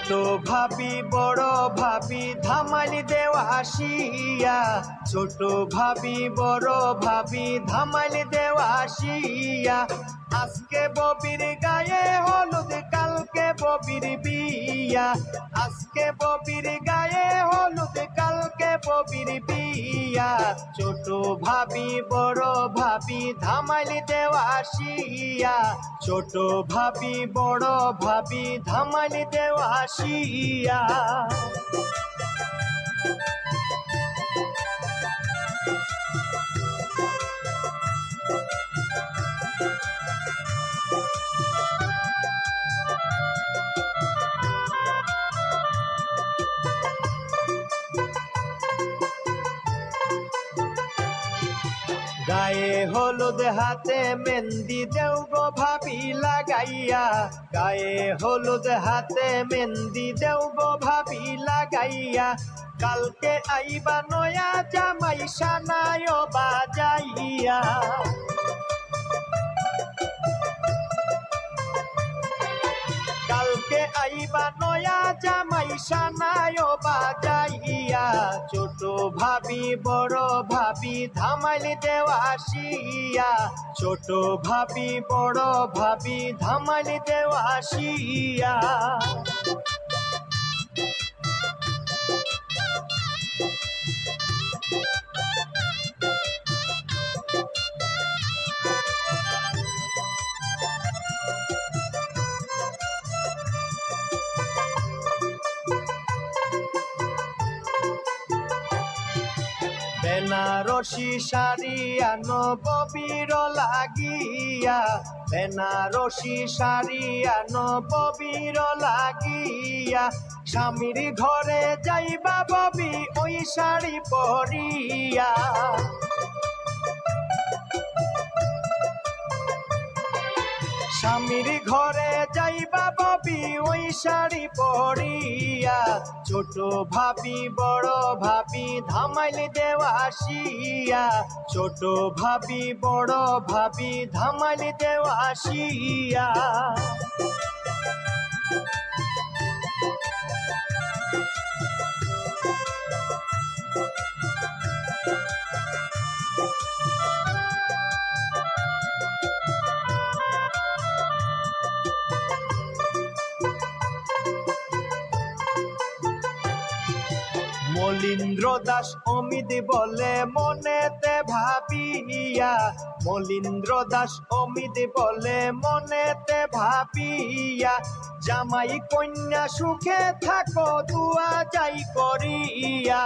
ছোট ভাবি বড় ভাবি ধামালি দেওয়া আসিয়া, ছোট ভাবি বড় ভাবি ধামালি দেওয়া আসিয়া। আজকে ববির গায়ে হলুদ কালকে ববির বিয়া, আজকে ববির গায়ে হলুদ কালকে ববির বিয়া। ছোট ভাবি বড় ভাবি ধামালি দেওয়া আসিয়া, ছোট ভাবি বড় ভাবি ধামালি দেওয়া আসিয়া। গায়ে হলুদ হাতে মেহেন্দি দেও গো ভাবি লাগাইয়া, গায়ে হলুদ হাতে মেহেন্দি দেও গো ভাবি লাগাইয়া। কালকে আইবা নয়া জামাই সানায় বাজাইয়া, কালকে আইবা নয়া জামাই সানায় বাজাইয়া। ছোট ভাবি বড় ভাবি ধামালি দেওয়া আসিয়া, ছোট ভাবি বড় ভাবি ধামালি দেওয়া আসিয়া। বেনারসি শাড়ি আনো ববির লাগিয়া, বেনারসি শাড়ি আনো ববির লাগিয়া। স্বামীর ঘরে যাইবা ববি ওই শাড়ি পরিয়া, স্বামীর ঘরে যাইবা ববি ওই শাড়ি পরিয়া। ছোট ভাবি বড় ভাবি ধামালি দেওয়া আসিয়া, ছোট ভাবি বড় ভাবি ধামালি দেওয়া আসিয়া। মলিন্দ্র দাস অমিত বলে মনেতে ভাবিয়া, মলিন্দ্র দাস অমিত বলে মনেতে ভাবিয়া। জামাই কন্যা সুখে থাকো দুয়া যাই করিয়া,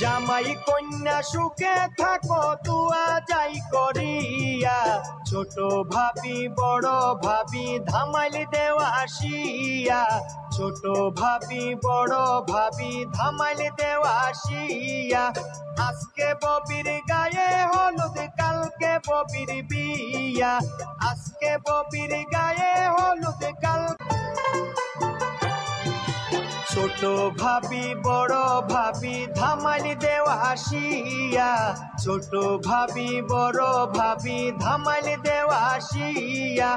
জামাই কন্যা সুখে থাকো দুয়া যাই করিয়া। ছোট ভাবি বড় ভাবি ধামালি দেওয়া আসিয়া, ছোট ভাবি বড় ভাবি ধামালি দেওয়া আসিয়া। আজকে ববির গায়ে হলুদ কালকে ববির বিয়া, আজকে ববির গায়ে হলুদ কালকে। ছোট ভাবি বড় ভাবি ধামালি দেওয়া আসিয়া, ছোট ভাবি বড় ভাবি ধামালি দেওয়া আসিয়া।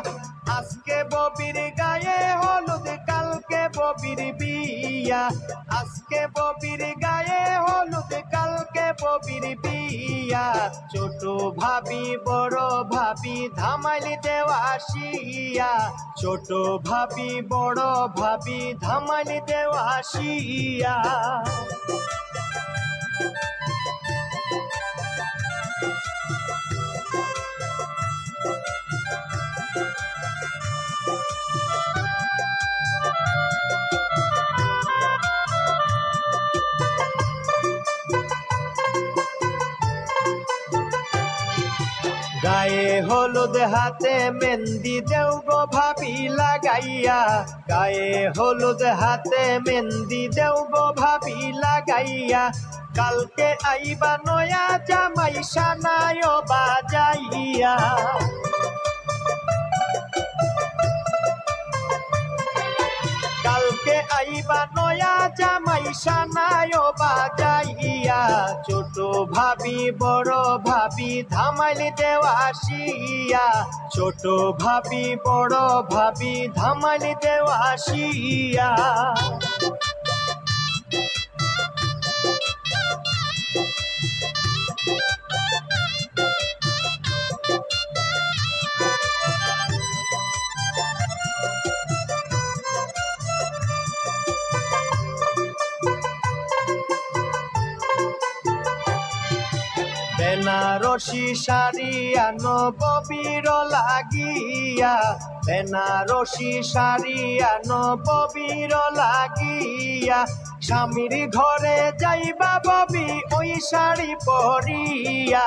আজকে ববির গায়ে হলুদ কালকে ববির বিয়া, আজকে ববির গায়ে হলুদ কালকে ববির বিয়া। ছোট ভাবি বড় ভাবি ধামালি দেওয়া আসিয়া, ছোট ভাবি বড় ভাবি ধামালি দেওয়া আসিয়া। গায়ে হলুদ হাতে মেহেন্দি দেও গো ভাবি লাগাইয়া, গায়ে হলুদ হাতে মেহেন্দি দেও গো ভাবি লাগাইয়া। কালকে আইবা নয়া জামাই সানায় বাজাইয়া, কালকে আইবা নয়া লয়া জামাই সানায় বাজাইয়া ছোট ভাবি বড় ভাবি ধামাইল দেওয়াশিয়া ছোট ভাবি বড় ভাবি ধামাইল দেওয়াশিয়া বেনারসি শাড়ি আনো ববির লাগিয়া বেনারসি শাড়ি আনো ববির লাগিয়া স্বামীর ঘরে যাইবা ববি ওই শাড়ি পরিয়া